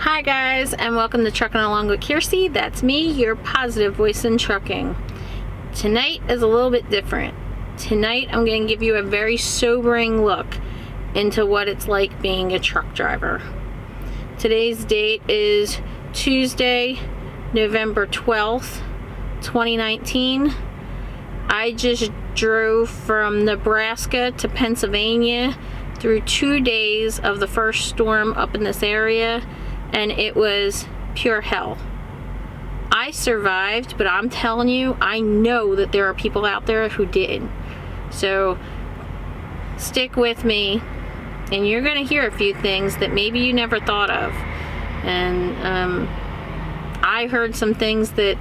Hi guys, and welcome to Trucking Along with Kiersey. That's me, your positive voice in trucking. Tonight is a little bit different. Tonight I'm going to give you a very sobering look into what it's like being a truck driver. Today's date is Tuesday, November 12th, 2019. I just drove from Nebraska to Pennsylvania through 2 days of the first storm up in this area, and it was pure hell. I survived, but I'm telling you, I know that there are people out there who did. So stick with me, and you're gonna hear a few things that maybe you never thought of. And I heard some things that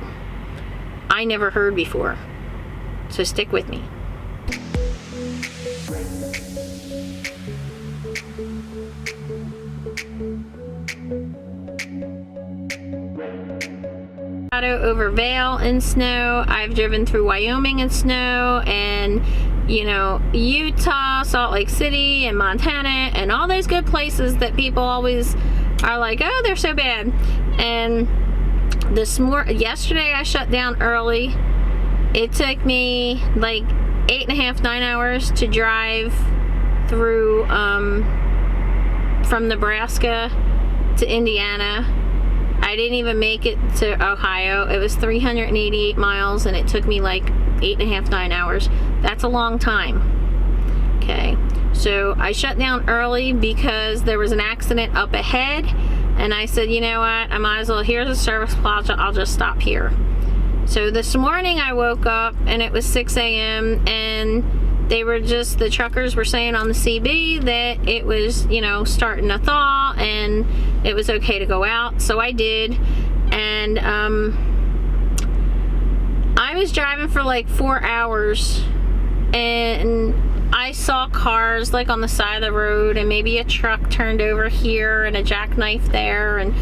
I never heard before. So stick with me. Over Vale in snow. I've driven through Wyoming in snow, and Utah, Salt Lake City, and Montana, and all those good places that people always are like, oh, they're so bad. And yesterday I shut down early. It took me like 8.5, 9 hours to drive through from Nebraska to Indiana. I didn't even make it to Ohio. It was 388 miles, and it took me like 8.5, 9 hours. That's a long time. Okay, so I shut down early because there was an accident up ahead, and I said, you know what, I might as well, here's a service plaza, I'll just stop here. So this morning I woke up and it was 6 a.m. and the truckers were saying on the CB that it was, starting to thaw and it was okay to go out. So I did. And I was driving for like 4 hours, and I saw cars like on the side of the road, and maybe a truck turned over here and a jackknife there and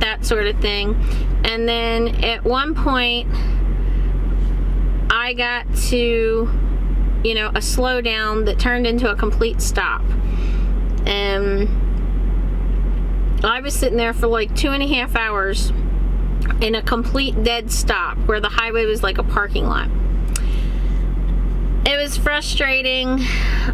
that sort of thing. And then at one point I got to a slowdown that turned into a complete stop, and I was sitting there for like 2.5 hours in a complete dead stop where the highway was like a parking lot. It was frustrating.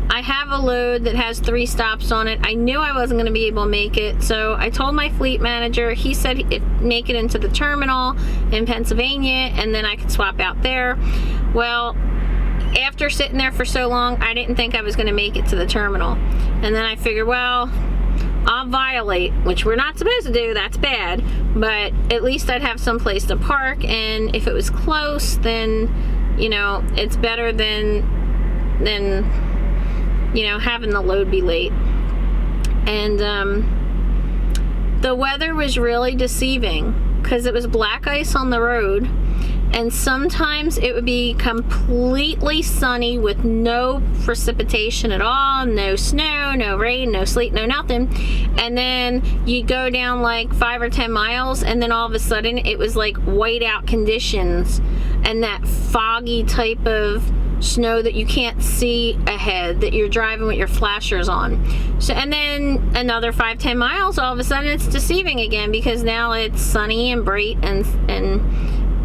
I have a load that has 3 stops on it. I knew I wasn't going to be able to make it, so I told my fleet manager. He said make it into the terminal in Pennsylvania and then I could swap out there. Well, after sitting there for so long, I didn't think I was going to make it to the terminal. And then I figured, well, I'll violate, which we're not supposed to do, that's bad, but at least I'd have some place to park, and if it was close, then, it's better than having the load be late. And the weather was really deceiving because it was black ice on the road. And sometimes it would be completely sunny with no precipitation at all, no snow, no rain, no sleet, no nothing. And then you go down like 5 or 10 miles, and then all of a sudden it was like whiteout conditions and that foggy type of snow that you can't see ahead, that you're driving with your flashers on. So, and then another 5-10 miles, all of a sudden it's deceiving again because now it's sunny and bright and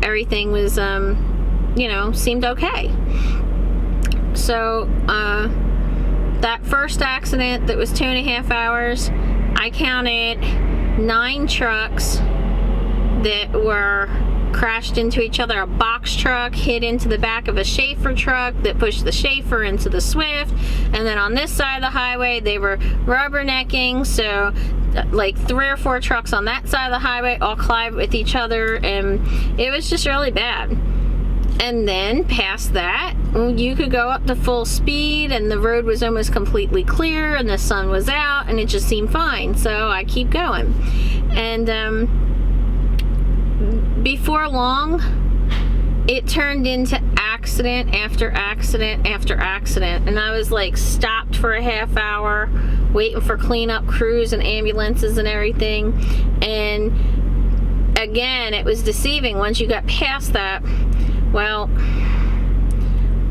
everything was, seemed okay. So, that first accident that was 2.5 hours, I counted 9 trucks that were crashed into each other. A box truck hit into the back of a Schaefer truck that pushed the Schaefer into the Swift. And then on this side of the highway, they were rubbernecking. So like 3 or 4 trucks on that side of the highway all collided with each other, and it was just really bad. And then past that, you could go up to full speed and the road was almost completely clear and the sun was out and it just seemed fine. So I keep going. And before long, it turned into accident after accident after accident, and I was like stopped for a half hour waiting for cleanup crews and ambulances and everything. And again, it was deceiving once you got past that. Well,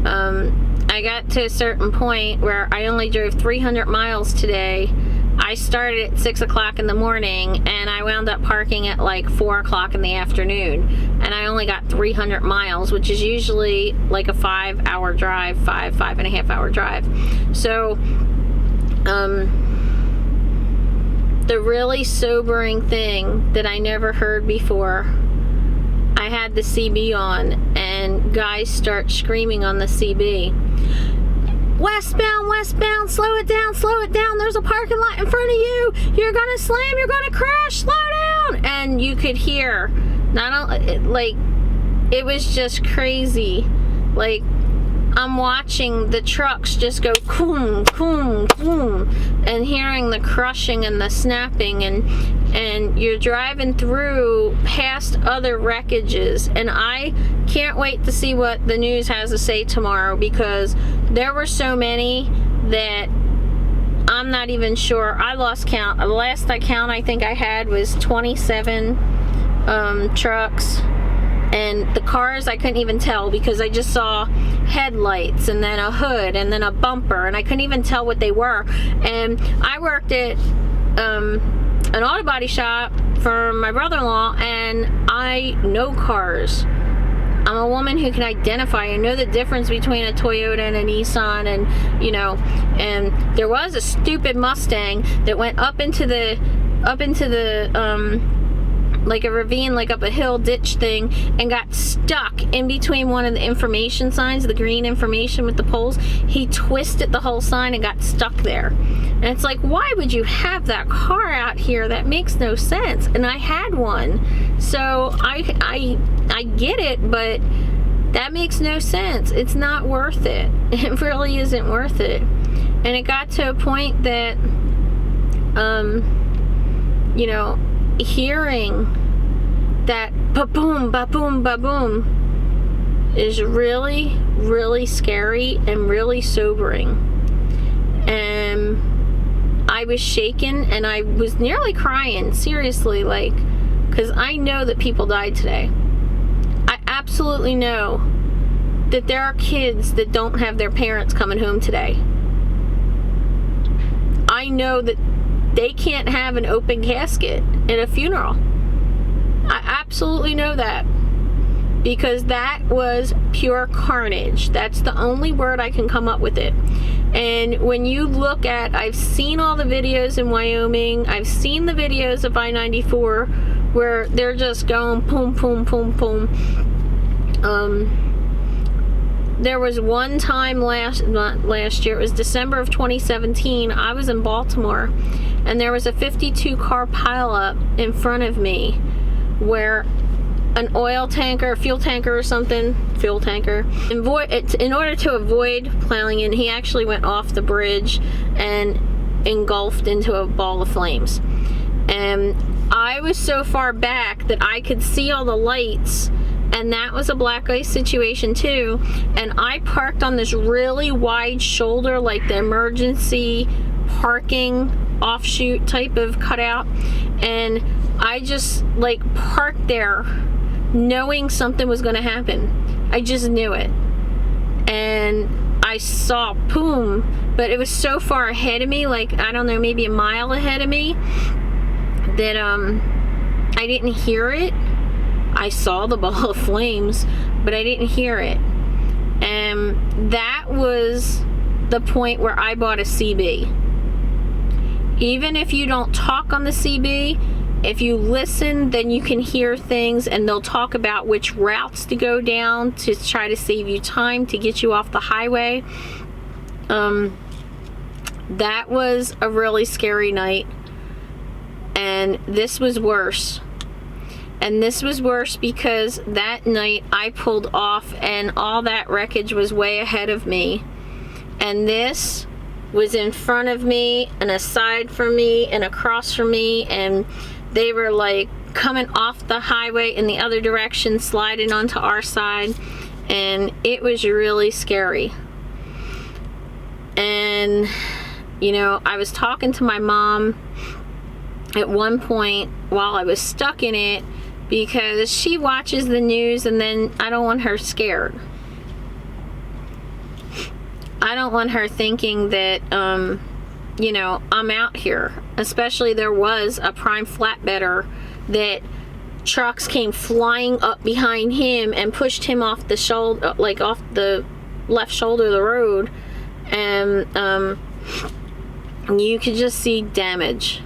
I got to a certain point where I only drove 300 miles today I started at 6 o'clock in the morning and I wound up parking at like 4 o'clock in the afternoon, and I only got 300 miles, which is usually like a 5-hour drive, 5.5 hour drive. So the really sobering thing that I never heard before, I had the CB on and guys start screaming on the CB, westbound, westbound, slow it down, there's a parking lot in front of you, you're gonna slam, you're gonna crash, slow down. And you could hear, not only, like, it was just crazy. Like, I'm watching the trucks just go boom, boom, boom, and hearing the crushing and the snapping, and you're driving through past other wreckages, and I can't wait to see what the news has to say tomorrow, because there were so many that I'm not even sure. I lost count. The last count I think I had was 27 trucks. And the cars, I couldn't even tell, because I just saw headlights and then a hood and then a bumper, and I couldn't even tell what they were. And I worked at an auto body shop for my brother-in-law, and I know cars. I'm a woman who can identify and know the difference between a Toyota and a Nissan, and you know, and there was a stupid Mustang that went up into the like a ravine, like up a hill ditch thing, and got stuck in between one of the information signs, the green information with the poles. He twisted the whole sign and got stuck there. And it's like, why would you have that car out here? That makes no sense. And I had one, so I get it, but that makes no sense. It's not worth it. It really isn't worth it. And it got to a point that you know, hearing that ba-boom, ba-boom, ba-boom is really, really scary and really sobering. And I was shaken and I was nearly crying, seriously, like, because I know that people died today. I absolutely know that there are kids that don't have their parents coming home today. I know that they can't have an open casket in a funeral. I absolutely know that, because that was pure carnage. That's the only word I can come up with it. And when you look at, I've seen all the videos in Wyoming, I've seen the videos of I-94 where they're just going boom, boom, boom, boom. There was one time not last year, it was December of 2017, I was in Baltimore, and there was a 52 car pileup in front of me where an oil tanker, fuel tanker or something, fuel tanker, in order to avoid plowing in, he actually went off the bridge and engulfed into a ball of flames. And I was so far back that I could see all the lights, and that was a black ice situation too. And I parked on this really wide shoulder, like the emergency parking offshoot type of cutout, and I just like parked there knowing something was going to happen. I just knew it. And I saw boom, but it was so far ahead of me, like, I don't know, maybe a mile ahead of me, that I didn't hear it. I saw the ball of flames, but I didn't hear it. And that was the point where I bought a CB. Even if you don't talk on the CB, if you listen, then you can hear things, and they'll talk about which routes to go down to try to save you time to get you off the highway. That was a really scary night, and this was worse. And this was worse because that night I pulled off and all that wreckage was way ahead of me. And this was in front of me and aside from me and across from me, and they were like coming off the highway in the other direction, sliding onto our side, and it was really scary. And you know, I was talking to my mom at one point while I was stuck in it, because she watches the news, and then I don't want her scared. I don't want her thinking that you know, I'm out here. Especially there was a prime flatbedder that trucks came flying up behind him and pushed him off the shoulder, like off the left shoulder of the road, and you could just see damage.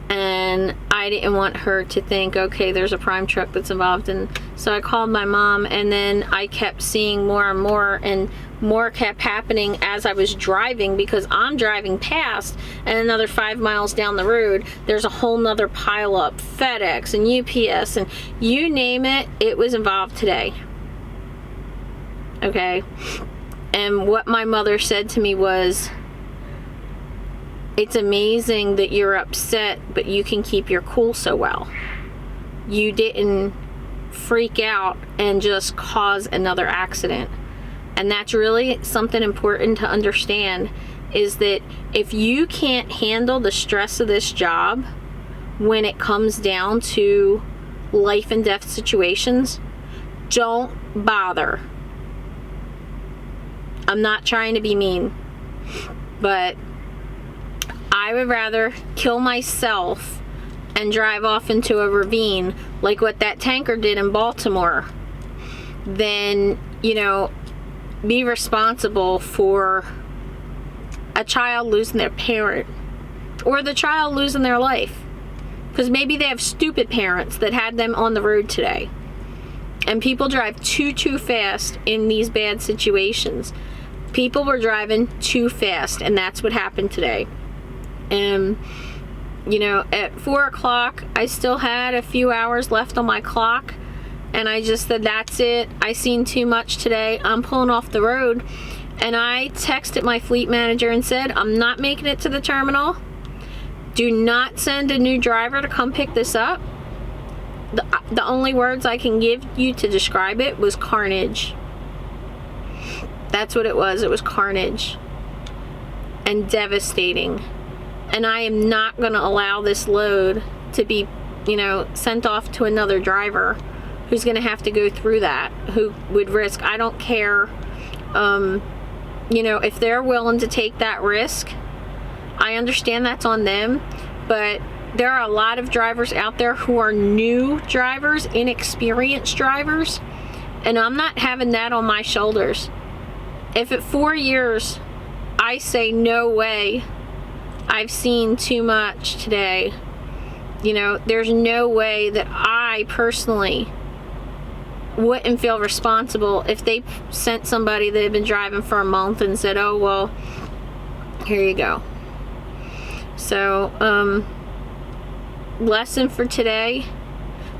And I didn't want her to think, okay, there's a prime truck that's involved. And so I called my mom, and then I kept seeing more and more kept happening as I was driving, because I'm driving past, and another 5 miles down the road, there's a whole nother pileup, FedEx and UPS, and you name it, it was involved today. Okay. And what my mother said to me was, it's amazing that you're upset, but you can keep your cool so well. You didn't freak out and just cause another accident. And that's really something important to understand, is that if you can't handle the stress of this job when it comes down to life and death situations, don't bother. I'm not trying to be mean, but I would rather kill myself and drive off into a ravine like what that tanker did in Baltimore than, you know, be responsible for a child losing their parent or the child losing their life. Because maybe they have stupid parents that had them on the road today. And people drive too fast in these bad situations. People were driving too fast, and that's what happened today. And, you know, at 4 o'clock, I still had a few hours left on my clock. And I just said, that's it. I seen too much today. I'm pulling off the road. And I texted my fleet manager and said, I'm not making it to the terminal. Do not send a new driver to come pick this up. The only words I can give you to describe it was carnage. That's what it was. It was carnage. And devastating. And I am not going to allow this load to be, you know, sent off to another driver who's going to have to go through that, who would risk, I don't care, you know, if they're willing to take that risk, I understand that's on them, but there are a lot of drivers out there who are new drivers, inexperienced drivers, and I'm not having that on my shoulders. If at 4 years I say no way, I've seen too much today, you know, there's no way that I personally wouldn't feel responsible if they sent somebody that had been driving for a month and said, oh, well, here you go. So, lesson for today: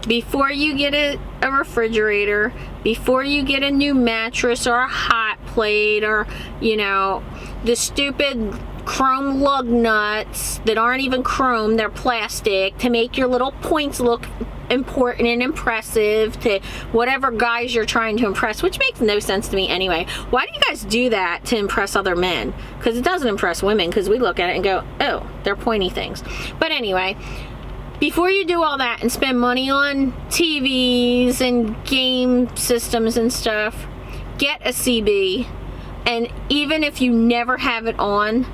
before you get a refrigerator, before you get a new mattress or a hot plate, or, you know, the stupid chrome lug nuts that aren't even chrome, they're plastic, to make your little points look important and impressive to whatever guys you're trying to impress, which makes no sense to me anyway. Why do you guys do that to impress other men? Because it doesn't impress women, because we look at it and go, oh, they're pointy things. But anyway, before you do all that and spend money on TVs and game systems and stuff, get a CB. And even if you never have it on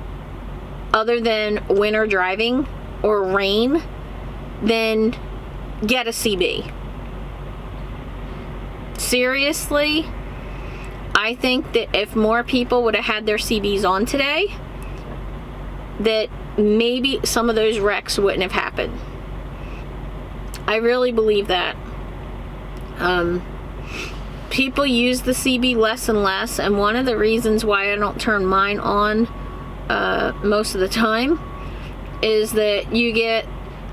other than winter driving or rain, then get a CB. Seriously, I think that if more people would have had their CBs on today, that maybe some of those wrecks wouldn't have happened. I really believe that. People use the CB less and less, and one of the reasons why I don't turn mine on most of the time is that you get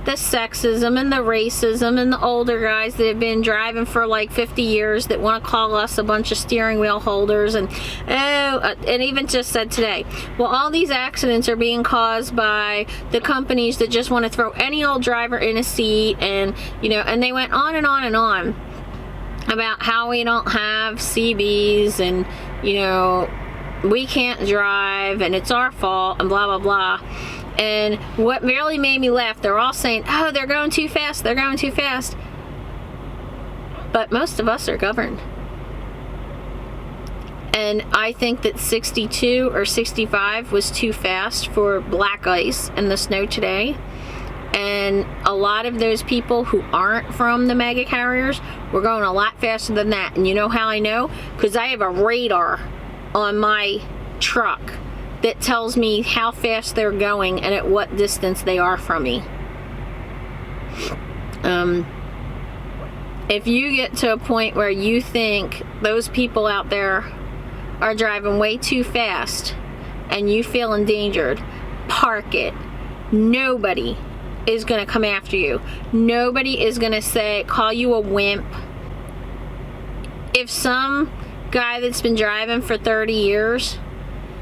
the sexism and the racism and the older guys that have been driving for like 50 years that want to call us a bunch of steering wheel holders, and and even just said today, well, all these accidents are being caused by the companies that just want to throw any old driver in a seat, and, you know, and they went on and on and on about how we don't have CBs, and, you know, we can't drive and it's our fault and blah blah blah. And what really made me laugh, they're all saying, oh, they're going too fast, they're going too fast. But most of us are governed. And I think that 62 or 65 was too fast for black ice and the snow today. And a lot of those people who aren't from the mega carriers were going a lot faster than that. And you know how I know? Because I have a radar on my truck that tells me how fast they're going and at what distance they are from me. If you get to a point where you think those people out there are driving way too fast and you feel endangered, park it. Nobody is going to come after you. Nobody is going to call you a wimp. If some guy that's been driving for 30 years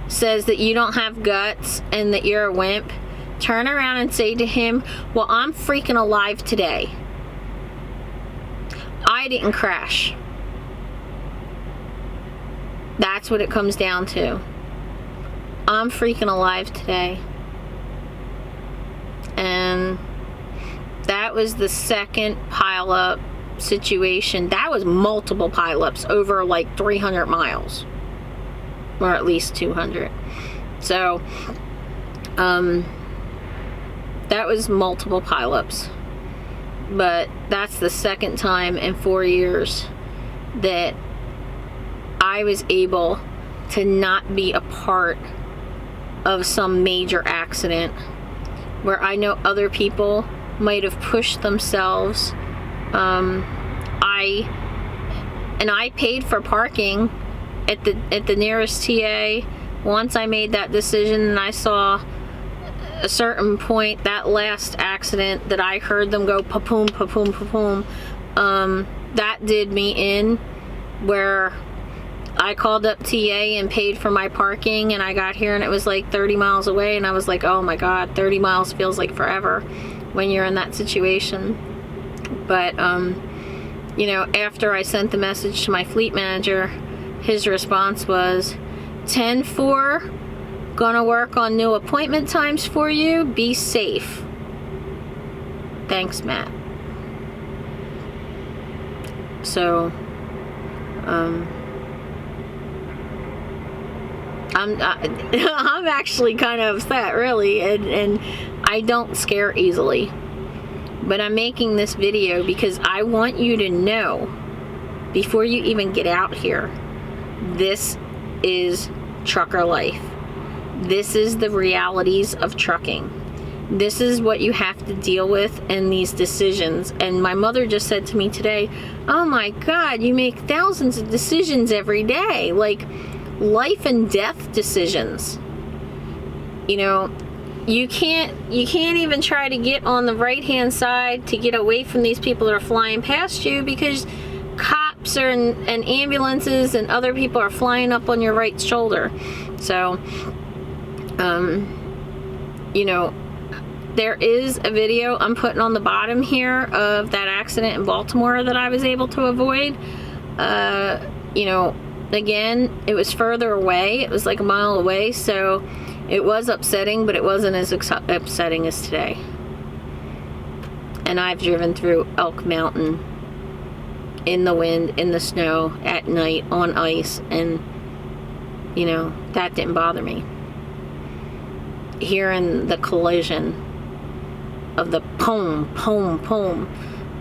says that you don't have guts and that you're a wimp, turn around and say to him, well, I'm freaking alive today. I didn't crash. That's what it comes down to. I'm freaking alive today. And that was the second pileup situation. That was multiple pileups over like 300 miles. Or at least 200. So, that was multiple pileups. But that's the second time in 4 years that I was able to not be a part of some major accident where I know other people might have pushed themselves. I paid for parking at the nearest TA. Once I made that decision and I saw a certain point, that last accident that I heard them go pa-poom, pa-poom, pa-poom, that did me in, where I called up TA and paid for my parking, and I got here and it was like 30 miles away, and I was like, oh my God, 30 miles feels like forever when you're in that situation. But, you know, after I sent the message to my fleet manager, his response was, 10-4, gonna work on new appointment times for you, be safe. Thanks, Matt. So, I'm actually kind of upset, really, and I don't scare easily. But I'm making this video because I want you to know, before you even get out here, this is trucker life. This is the realities of trucking. This is what you have to deal with in these decisions. And my mother just said to me today, oh my God, you make thousands of decisions every day, like life and death decisions. You know, you can't even try to get on the right hand side to get away from these people that are flying past you, because cops and ambulances and other people are flying up on your right shoulder. So, you know, there is a video I'm putting on the bottom here of that accident in Baltimore that I was able to avoid. You know, again, it was further away. It was like a mile away, so it was upsetting, but it wasn't as upsetting as today. And I've driven through Elk Mountain in the wind, in the snow, at night, on ice, and, you know, that didn't bother me. Hearing the collision of the pom, pom, pom,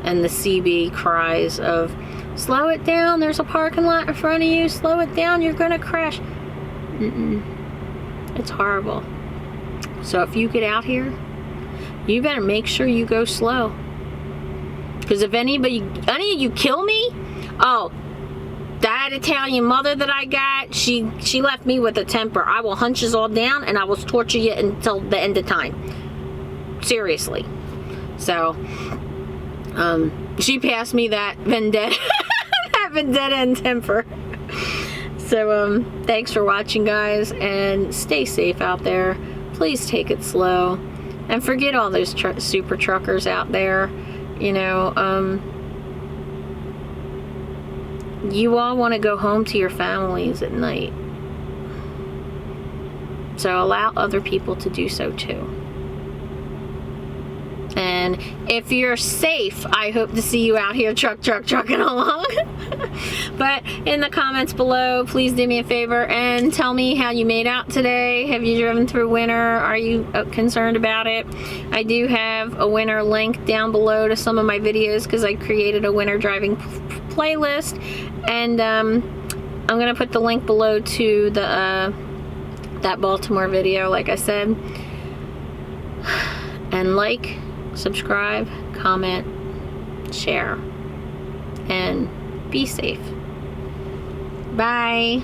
and the CB cries of, slow it down, there's a parking lot in front of you, slow it down, you're gonna crash. It's horrible. So if you get out here, you better make sure you go slow. Because if any of you kill me, oh, that Italian mother that I got, she left me with a temper. I will hunt you all down and I will torture you until the end of time. Seriously. So, she passed me that vendetta, that vendetta and temper. So, thanks for watching, guys, and stay safe out there. Please take it slow. And forget all those super truckers out there. You know, you all want to go home to your families at night. So allow other people to do so too. And if you're safe, I hope to see you out here trucking along. But in the comments below, please do me a favor and tell me how you made out today. Have you driven through winter? Are you concerned about it? I do have a winter link down below to some of my videos because I created a winter driving playlist. And I'm going to put the link below to the that Baltimore video, like I said. And like, subscribe, comment, share, and be safe. Bye.